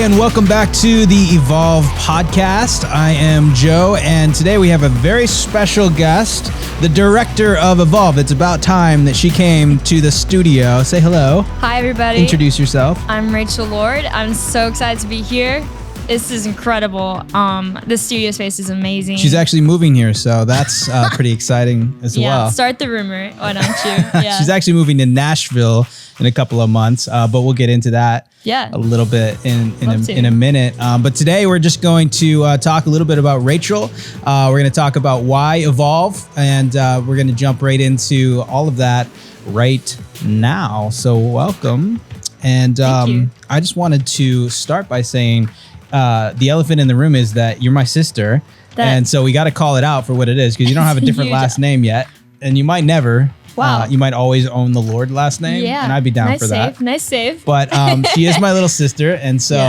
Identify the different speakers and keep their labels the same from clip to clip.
Speaker 1: and welcome back to the Evolve podcast. I am Joe, and today we have a very special guest, the director of Evolve. It's about time that she came to the studio. Say hello.
Speaker 2: Hi, everybody.
Speaker 1: Introduce yourself.
Speaker 2: I'm Rachel Lord. I'm so excited to be here. This is incredible. The studio space is amazing.
Speaker 1: She's actually moving here, so that's pretty exciting as well.
Speaker 2: Yeah, start the rumor, why don't you? Yeah.
Speaker 1: She's actually moving to Nashville in a couple of months, but we'll get into that a little bit in a minute. But today we're just going to talk a little bit about Rachel. We're going to talk about why Evolve, and we're going to jump right into all of that right now. So welcome. And I just wanted to start by saying the elephant in the room is that you're my sister. And so we got to call it out for what it is, because you don't have a different last name yet, and you might never.
Speaker 2: Wow.
Speaker 1: You might always own the Lord last name, and I'd be down for that.
Speaker 2: Nice save.
Speaker 1: But she is my little sister, and so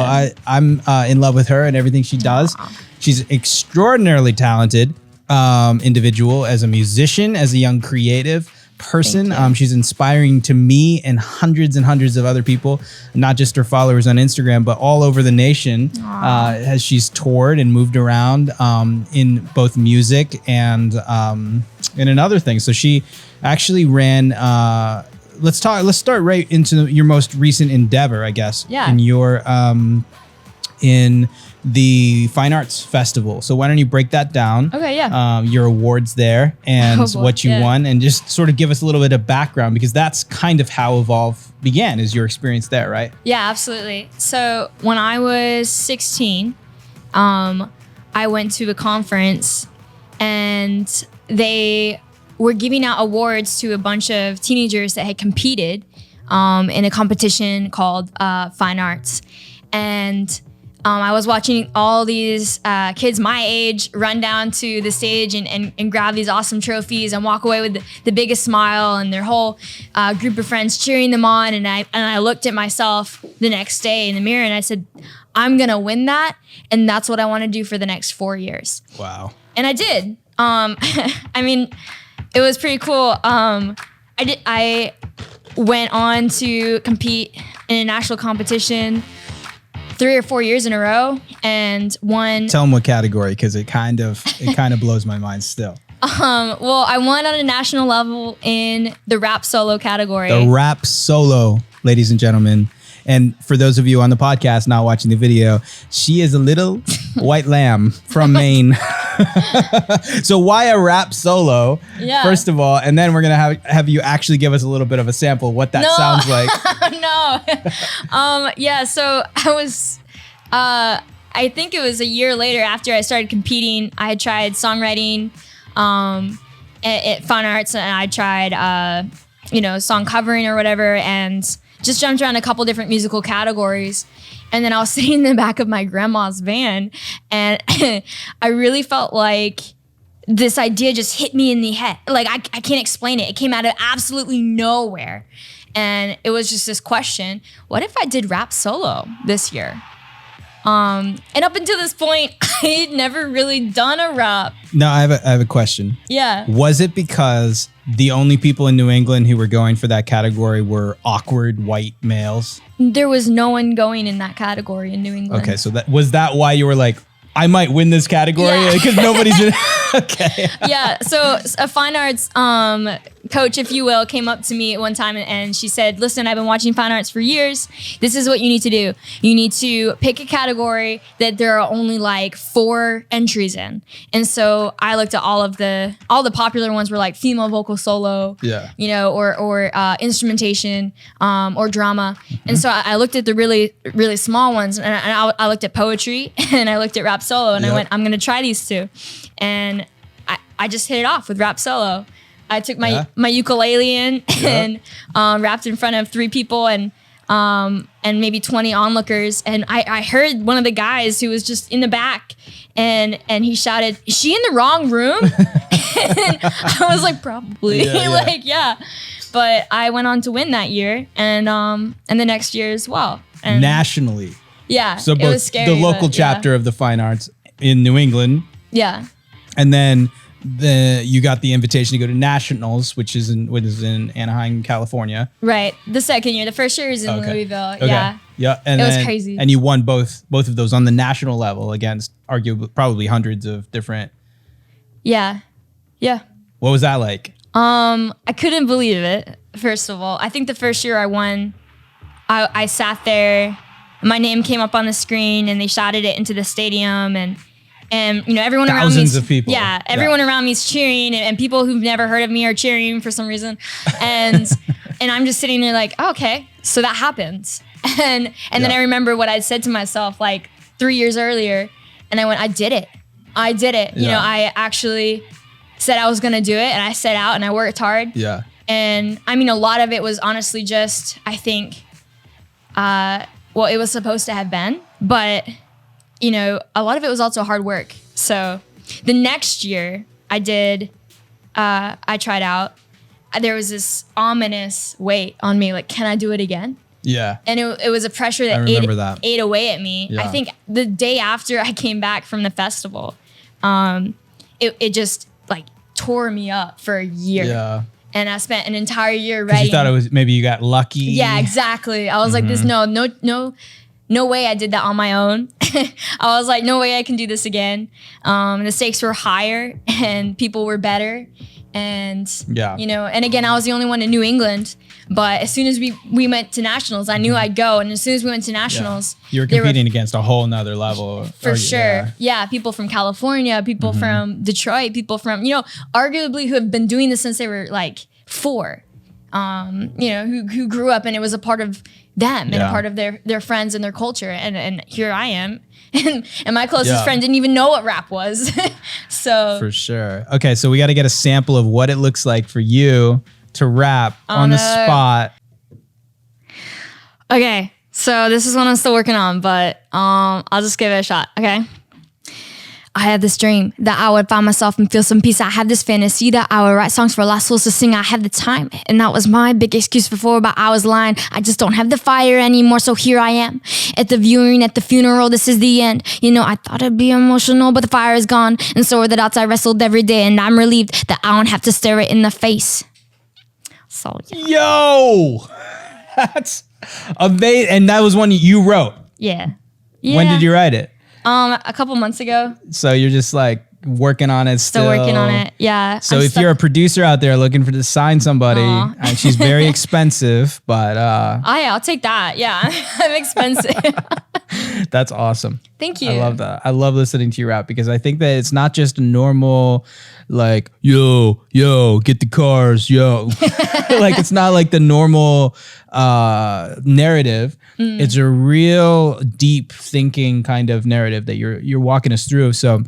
Speaker 1: I'm in love with her and everything she does.
Speaker 2: Aww.
Speaker 1: She's extraordinarily talented individual, as a musician, as a young creative person. She's inspiring to me and hundreds of other people, not just her followers on Instagram, but all over the nation, as she's toured and moved around in both music and in other things. So she actually ran let's start right into your most recent endeavor, I guess. In your in the Fine Arts Festival. So why don't you break that down?
Speaker 2: Okay,
Speaker 1: your awards there and what you won, and just sort of give us a little bit of background, because that's kind of how Evolve began, is your experience there, right?
Speaker 2: Yeah, absolutely. So when I was 16, I went to a conference, and they were giving out awards to a bunch of teenagers that had competed in a competition called Fine Arts. And I was watching all these kids my age run down to the stage and grab these awesome trophies and walk away with the biggest smile, and their whole group of friends cheering them on. And I looked at myself the next day in the mirror, and I said, I'm gonna win that, and that's what I want to do for the next 4 years.
Speaker 1: Wow.
Speaker 2: And I did. I mean, it was pretty cool. I went on to compete in a national competition 3 or 4 years in a row, and won.
Speaker 1: Tell them what category, because it kind of blows my mind still.
Speaker 2: Well, I won on a national level in the rap solo category.
Speaker 1: The rap solo, ladies and gentlemen. And for those of you on the podcast not watching the video, she is a little white lamb from Maine. So why a rap solo, first of all, and then we're going to have you actually give us a little bit of a sample of what that sounds like.
Speaker 2: So I was, I think it was a year later after I started competing, I had tried songwriting at Fine Arts, and I tried, song covering or whatever, and just jumped around a couple different musical categories. And then I was sitting in the back of my grandma's van, and I really felt like this idea just hit me in the head. Like, I can't explain it. It came out of absolutely nowhere. And it was just this question: what if I did rap solo this year? And up until this point, I had never really done a rap.
Speaker 1: No, I have a question.
Speaker 2: Yeah.
Speaker 1: Was it because the only people in New England who were going for that category were awkward white males?
Speaker 2: There was no one going in that category in New England.
Speaker 1: Okay, so was that why you were like, I might win this category? Because nobody's in. Okay.
Speaker 2: Yeah. So a Fine Arts coach, if you will, came up to me at one time, and she said, listen, I've been watching Fine Arts for years. This is what you need to do. You need to pick a category that there are only like 4 entries in. And so I looked at all the popular ones were like female vocal solo, or instrumentation, or drama. Mm-hmm. And so I looked at the really, really small ones, and I looked at poetry, and I looked at rap solo, and I went, I'm going to try these 2. And I just hit it off with rap solo. I took my ukulele in and rapped in front of 3 people and maybe 20 onlookers. And I heard one of the guys who was just in the back, and he shouted, "Is she in the wrong room?" And I was like, probably. But I went on to win that year, and the next year as well. And
Speaker 1: nationally.
Speaker 2: Yeah.
Speaker 1: So
Speaker 2: it
Speaker 1: both
Speaker 2: was scary,
Speaker 1: the local chapter of the Fine Arts in New England.
Speaker 2: Yeah.
Speaker 1: And then you got the invitation to go to nationals, which is in Anaheim, California.
Speaker 2: Right. The second year. The first year is in
Speaker 1: Okay.
Speaker 2: Louisville.
Speaker 1: Okay.
Speaker 2: Yeah.
Speaker 1: Yeah. And
Speaker 2: It was
Speaker 1: then-
Speaker 2: crazy.
Speaker 1: And you won both of those on the national level against arguably probably hundreds of different.
Speaker 2: Yeah. Yeah.
Speaker 1: What was that like?
Speaker 2: I couldn't believe it. First of all, I think the first year I won, I sat there, my name came up on the screen, and they shouted it into the stadium, and you know everyone around me.
Speaker 1: Thousands of people.
Speaker 2: Yeah, everyone around me is cheering, and people who've never heard of me are cheering for some reason, and and I'm just sitting there like, oh, okay, so that happens, and then I remember what I'd said to myself like 3 years earlier, and I went, I did it. You know, I actually said I was gonna do it, and I set out and I worked hard.
Speaker 1: Yeah.
Speaker 2: And I mean, a lot of it was honestly just, I think, well, it was supposed to have been, but you know, a lot of it was also hard work. So the next year I tried out, there was this ominous weight on me, like, can I do it again?
Speaker 1: Yeah.
Speaker 2: And it was a pressure that
Speaker 1: remember that.
Speaker 2: ate away at me.
Speaker 1: Yeah.
Speaker 2: I think the day after I came back from the festival, it just like tore me up for a year.
Speaker 1: Yeah.
Speaker 2: And I spent an entire year
Speaker 1: Because
Speaker 2: writing.
Speaker 1: you thought it was maybe you got lucky.
Speaker 2: Yeah, exactly. I was like, this no way I did that on my own. I was like, no way I can do this again. The stakes were higher and people were better. And
Speaker 1: Yeah.
Speaker 2: you know, and again, I was the only one in New England. But as soon as we went to nationals, I knew I'd go. And as soon as we went to nationals,
Speaker 1: You were
Speaker 2: there
Speaker 1: competing against a whole nother level.
Speaker 2: for sure. Yeah, people from California, people from Detroit, people from, you know, arguably who have been doing this since they were like 4. You know, who grew up and it was a part of them and a
Speaker 1: Yeah.
Speaker 2: part of their friends and their culture. And here I am. And my closest
Speaker 1: Yeah.
Speaker 2: friend didn't even know what rap was. So
Speaker 1: For sure. Okay, so we got to get a sample of what it looks like for you to rap on the spot.
Speaker 2: okay. So this is one I'm still working on, but I'll just give it a shot. Okay. I had this dream that I would find myself and feel some peace. I had this fantasy that I would write songs for lost souls to sing. I had the time, and that was my big excuse before, but I was lying. I just don't have the fire anymore, so here I am at the viewing, at the funeral. This is the end. You know, I thought it'd be emotional, but the fire is gone, and so are the doubts I wrestled every day, and I'm relieved that I don't have to stare it in the face. So yeah.
Speaker 1: Yo! That's amazing. And that was one you wrote.
Speaker 2: Yeah.
Speaker 1: When did you write it?
Speaker 2: A couple months ago.
Speaker 1: So you're just like working on it still.
Speaker 2: Still working on it. Yeah.
Speaker 1: So
Speaker 2: I'm
Speaker 1: if
Speaker 2: stuck-
Speaker 1: you're a producer out there looking to sign somebody,
Speaker 2: Aw.
Speaker 1: and she's very expensive, but
Speaker 2: Oh yeah, I'll take that. Yeah. I'm expensive.
Speaker 1: that's awesome.
Speaker 2: Thank you.
Speaker 1: I love that. I love listening to you rap because I think that it's not just a normal, like, yo, get the cars, yo. Like, it's not like the normal narrative. It's a real deep thinking kind of narrative that you're walking us through. So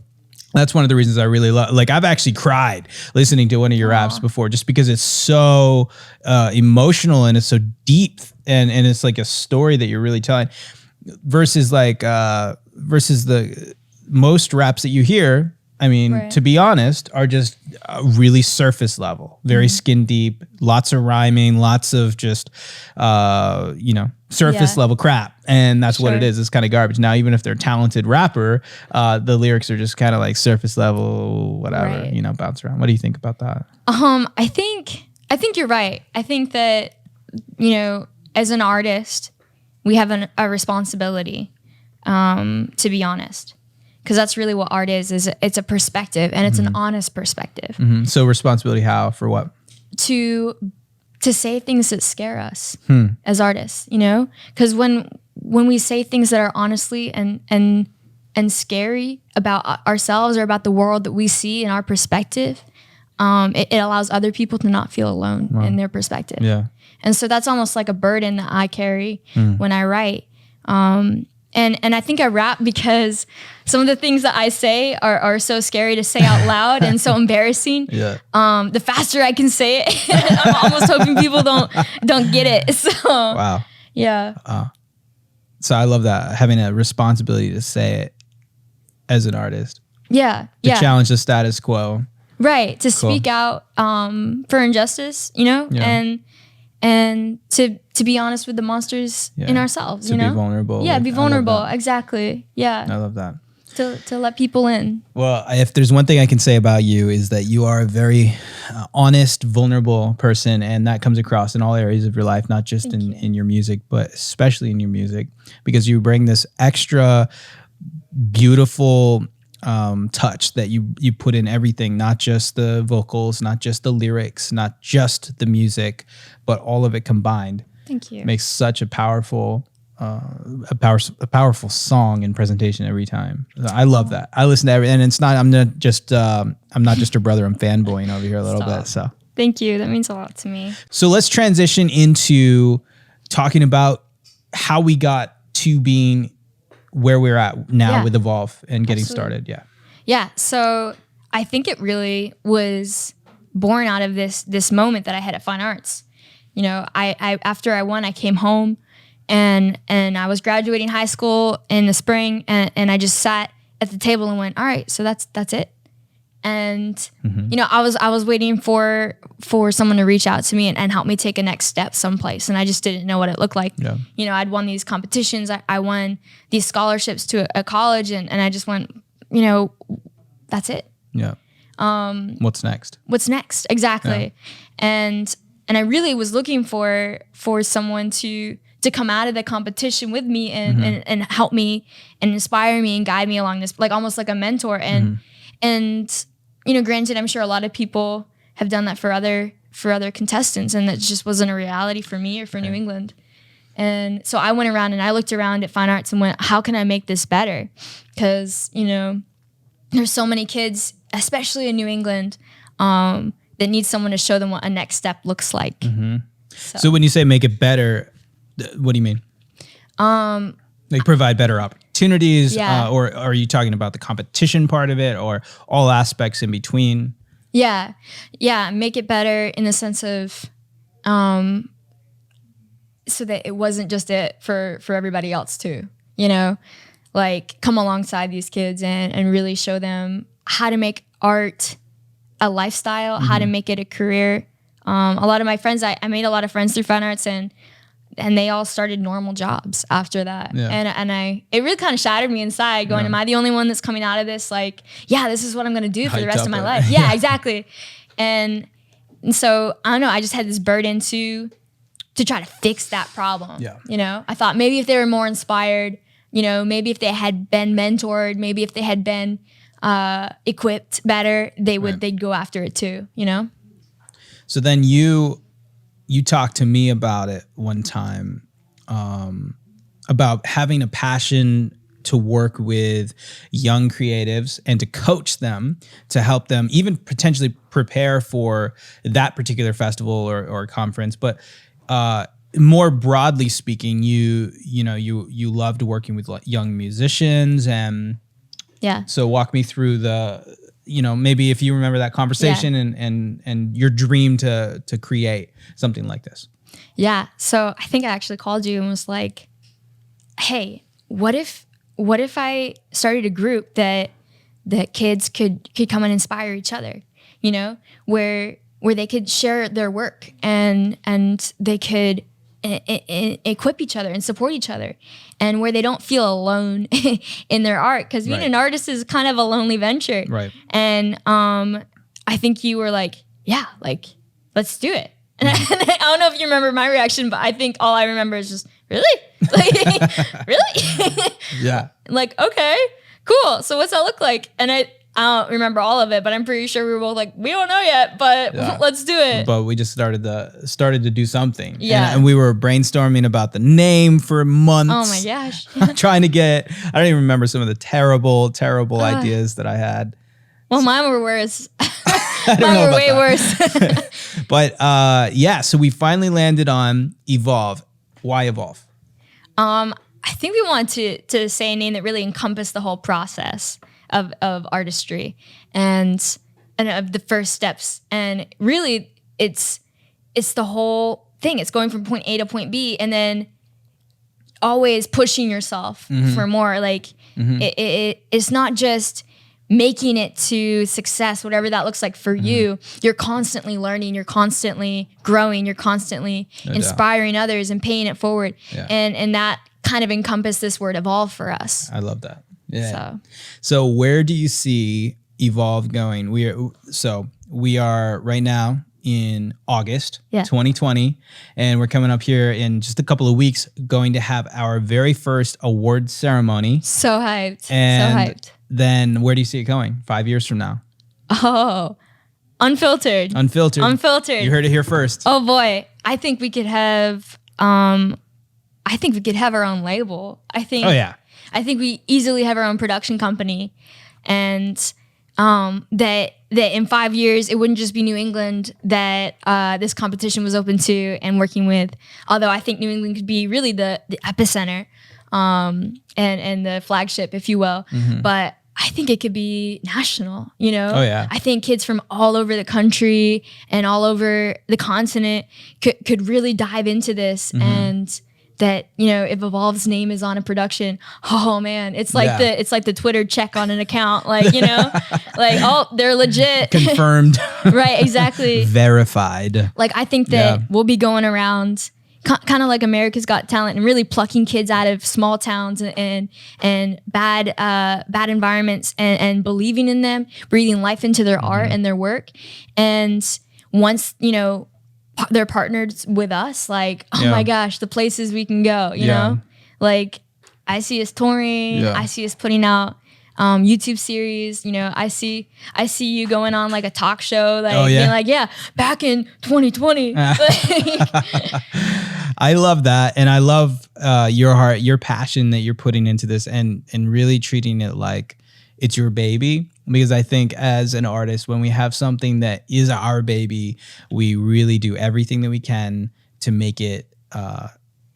Speaker 1: that's one of the reasons I really love. Like, I've actually cried listening to one of your raps before, just because it's so emotional and it's so deep, and it's like a story that you're really telling. Versus the most raps that you hear, I mean,
Speaker 2: Right.
Speaker 1: to be honest, are just really surface level, very skin deep, lots of rhyming, lots of just, surface
Speaker 2: Yeah.
Speaker 1: level crap. And that's what it
Speaker 2: Sure.
Speaker 1: is. It's kind of garbage. Now, even if they're a talented rapper, the lyrics are just kind of like surface level, whatever,
Speaker 2: Right.
Speaker 1: bounce around. What do you think about that?
Speaker 2: I think you're right. I think that, you know, as an artist, we have a responsibility, to be honest, because that's really what art is it's a perspective, and it's an honest perspective
Speaker 1: So responsibility, how, for what?
Speaker 2: to say things that scare us as artists, you know, because when we say things that are honestly and scary about ourselves or about the world that we see in our perspective, it allows other people to not feel alone in their perspective.
Speaker 1: Yeah.
Speaker 2: And so that's almost like a burden that I carry when I write. And I think I rap because some of the things that I say are so scary to say out loud and so embarrassing.
Speaker 1: Yeah.
Speaker 2: The faster I can say it, I'm almost hoping people don't get it. So
Speaker 1: Wow.
Speaker 2: yeah.
Speaker 1: So I love that, having a responsibility to say it as an artist,
Speaker 2: Yeah.
Speaker 1: to
Speaker 2: Yeah.
Speaker 1: challenge the status quo.
Speaker 2: Right. To speak out for injustice, you know,
Speaker 1: Yeah.
Speaker 2: and to be honest with the monsters in ourselves,
Speaker 1: To
Speaker 2: you know?
Speaker 1: be vulnerable.
Speaker 2: Yeah,
Speaker 1: Like,
Speaker 2: be
Speaker 1: I love
Speaker 2: vulnerable.
Speaker 1: that.
Speaker 2: Exactly. Yeah.
Speaker 1: I love that.
Speaker 2: to let people in.
Speaker 1: Well, if there's one thing I can say about you is that you are a very honest, vulnerable person, and that comes across in all areas of your life, not just in your music, but especially in your music, because you bring this extra beautiful touch that you put in everything, not just the vocals, not just the lyrics, not just the music, but all of it combined.
Speaker 2: Thank you.
Speaker 1: Makes such a powerful song and presentation every time. I love that. I listen to every, and it's not. I'm not just her brother. I'm fanboying over here a little bit. So
Speaker 2: thank you. That means a lot to me.
Speaker 1: So let's transition into talking about how we got to being where we're at now with Evolve and getting started. Yeah.
Speaker 2: Yeah. So I think it really was born out of this moment that I had at Fine Arts. You know, I after I won, I came home and I was graduating high school in the spring, and I just sat at the table and went, all right, so that's it. And you know, I was waiting for someone to reach out to me and help me take a next step someplace, and I just didn't know what it looked like. Yeah. You know, I'd won these competitions, I won these scholarships to a college, and I just went, you know, that's it.
Speaker 1: Yeah. What's next?
Speaker 2: What's next? Exactly. Yeah. And I really was looking for someone to come out of the competition with me and help me and inspire me and guide me along this, like almost like a mentor. And you know, granted, I'm sure a lot of people have done that for other contestants, and that just wasn't a reality for me or for New England. And so I went around and I looked around at Fine Arts and went, how can I make this better? Because, you know, there's so many kids, especially in New England, that need someone to show them what a next step looks like.
Speaker 1: So when you say make it better, what do you mean? Like provide better opportunities, or are you talking about the competition part of it, or all aspects in between?
Speaker 2: Yeah, make it better in the sense of, so that it wasn't just it for everybody else too. You know, like come alongside these kids and really show them how to make art a lifestyle, how to make it a career. A lot of my friends, I made a lot of friends through Fine Arts, and they all started normal jobs after that. Yeah. And it really kind of shattered me inside going, am I the only one that's coming out of this? Like, yeah, this is what I'm going to do for the rest of my life. Yeah, exactly. And so I don't know, I just had this burden to try to fix that problem. Yeah. You know, I thought maybe if they were more inspired, you know, maybe if they had been mentored, maybe if they had been equipped better, they'd go after it too, you know?
Speaker 1: So then you talked to me about it one time, about having a passion to work with young creatives and to coach them, to help them even potentially prepare for that particular festival or conference. But more broadly speaking, you loved working with young musicians, and so walk me through maybe if you remember that conversation and your dream to create something like this.
Speaker 2: Yeah. So I think I actually called you and was like, hey, what if I started a group that kids could come and inspire each other, you know, where they could share their work and they could equip each other and support each other, and where they don't feel alone in their art, because being an artist is kind of a lonely venture. Right. And I think you were like, yeah, like let's do it. And I don't know if you remember my reaction, but I think all I remember is just, really? Like, really? Yeah. Like, okay, cool. So what's that look like? And I don't remember all of it, but I'm pretty sure we were both like, we don't know yet, but let's do it.
Speaker 1: But we just started to do something. Yeah. And we were brainstorming about the name for months.
Speaker 2: Oh my gosh.
Speaker 1: Trying to get, I don't even remember some of the terrible ideas that I had.
Speaker 2: Well, mine were worse. Mine were way worse.
Speaker 1: But so we finally landed on Evolve. Why Evolve?
Speaker 2: I think we wanted to say a name that really encompassed the whole process of artistry and of the first steps. And really it's the whole thing. It's going from point A to point B, and then always pushing yourself for more. Like it's not just making it to success, whatever that looks like for you. You're constantly learning, you're constantly growing, you're constantly inspiring others and paying it forward. Yeah. And that kind of encompassed this word evolve for us.
Speaker 1: I love that. Yeah. So where do you see Evolve going? We are right now in August 2020, and we're coming up here in just a couple of weeks going to have our very first award ceremony.
Speaker 2: So hyped.
Speaker 1: And
Speaker 2: so hyped.
Speaker 1: Then where do you see it going 5 years from now?
Speaker 2: Oh, unfiltered.
Speaker 1: Unfiltered. You heard it here first.
Speaker 2: Oh boy. I think we could have our own label. I think we easily have our own production company, and that in 5 years it wouldn't just be New England that this competition was open to and working with. Although I think New England could be really the epicenter and the flagship, if you will. Mm-hmm. But I think it could be national, you know?
Speaker 1: Oh, yeah.
Speaker 2: I think kids from all over the country and all over the continent could really dive into this, and that, you know, if Evolve's name is on a production, oh man, it's like the Twitter check on an account, like, you know, like, oh, they're legit.
Speaker 1: Confirmed.
Speaker 2: Right, exactly.
Speaker 1: Verified.
Speaker 2: Like, I think that we'll be going around kind of like America's Got Talent and really plucking kids out of small towns and bad environments and believing in them, breathing life into their art and their work. And once, you know, they're partnered with us, like, oh my gosh, the places we can go, you know? Like, I see us touring, I see us putting out YouTube series, you know, I see you going on like a talk show, like, being like, back in 2020.
Speaker 1: I love that. And I love your heart, your passion that you're putting into this, and really treating it like it's your baby. Because I think as an artist, when we have something that is our baby, we really do everything that we can to make it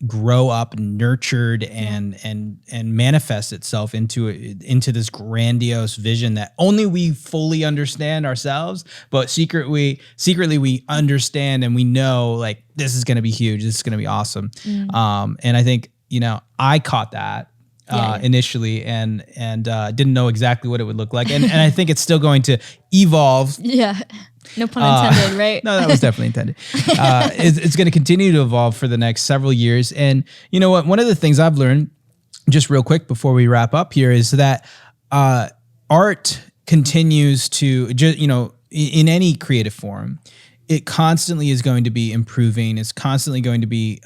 Speaker 1: grow up, nurtured, and manifest itself into this grandiose vision that only we fully understand ourselves, but secretly we understand, and we know, like, this is going to be huge. This is going to be awesome. And I think, you know, I caught that initially, and didn't know exactly what it would look like, and I think it's still going to evolve.
Speaker 2: No pun intended, right?
Speaker 1: No, that was definitely intended. It's going to continue to evolve for the next several years. And you know what? One of the things I've learned, just real quick before we wrap up here, is that art continues to, you know, in any creative form, it constantly is going to be improving. It's constantly going to be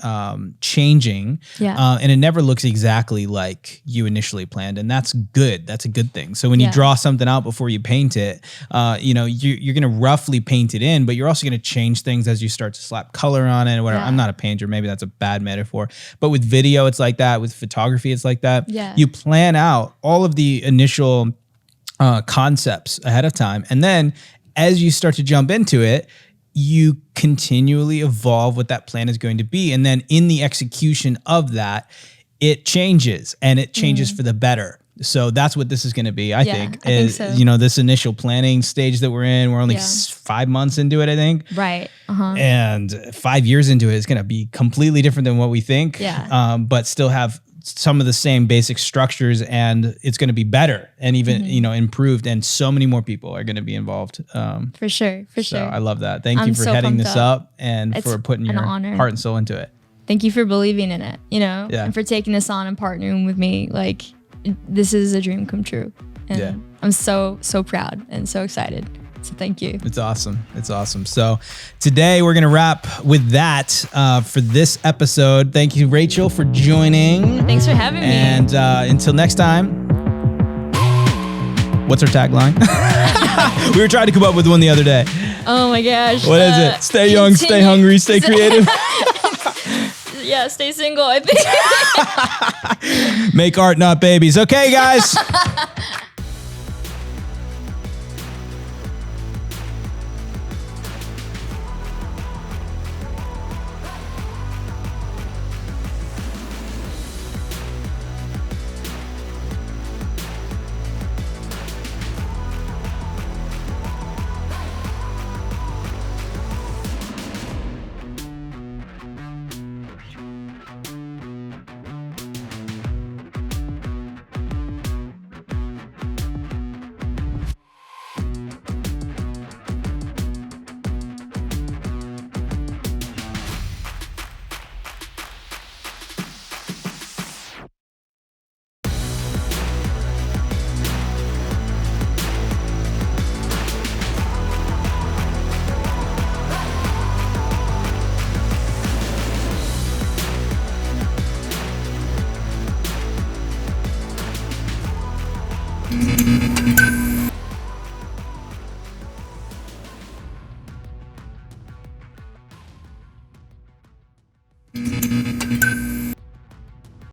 Speaker 1: changing. And it never looks exactly like you initially planned. And that's good. That's a good thing. So when you draw something out before you paint it, you know, you're going to roughly paint it in, but you're also going to change things as you start to slap color on it or whatever. I'm not a painter. Maybe that's a bad metaphor. But with video, it's like that. With photography, it's like that. You plan out all of the initial concepts ahead of time. And then as you start to jump into it, you continually evolve what that plan is going to be. And then in the execution of that, it changes, and it changes for the better. So that's what this is going to be, I think.
Speaker 2: I think so.
Speaker 1: You know, this initial planning stage that we're in, we're only 5 months into it, I think.
Speaker 2: Right.
Speaker 1: And 5 years into it, it's going to be completely different than what we think. But still have some of the same basic structures, and it's going to be better and even, you know, improved. And so many more people are going to be involved.
Speaker 2: For sure.
Speaker 1: So I love that. Thank you for heading this up and for putting your heart and soul into it.
Speaker 2: Thank you for believing in it, you know, and for taking this on and partnering with me. Like, this is a dream come true. And I'm so proud and so excited. So thank you.
Speaker 1: It's awesome. It's awesome. So today we're going to wrap with that for this episode. Thank you, Rachel, for joining.
Speaker 2: Thanks for having me.
Speaker 1: And until next time, what's our tagline? We were trying to come up with one the other day.
Speaker 2: Oh my gosh.
Speaker 1: What is it? Stay young, stay hungry, stay creative.
Speaker 2: Stay single, I think.
Speaker 1: Make art, not babies. Okay, guys. Bye.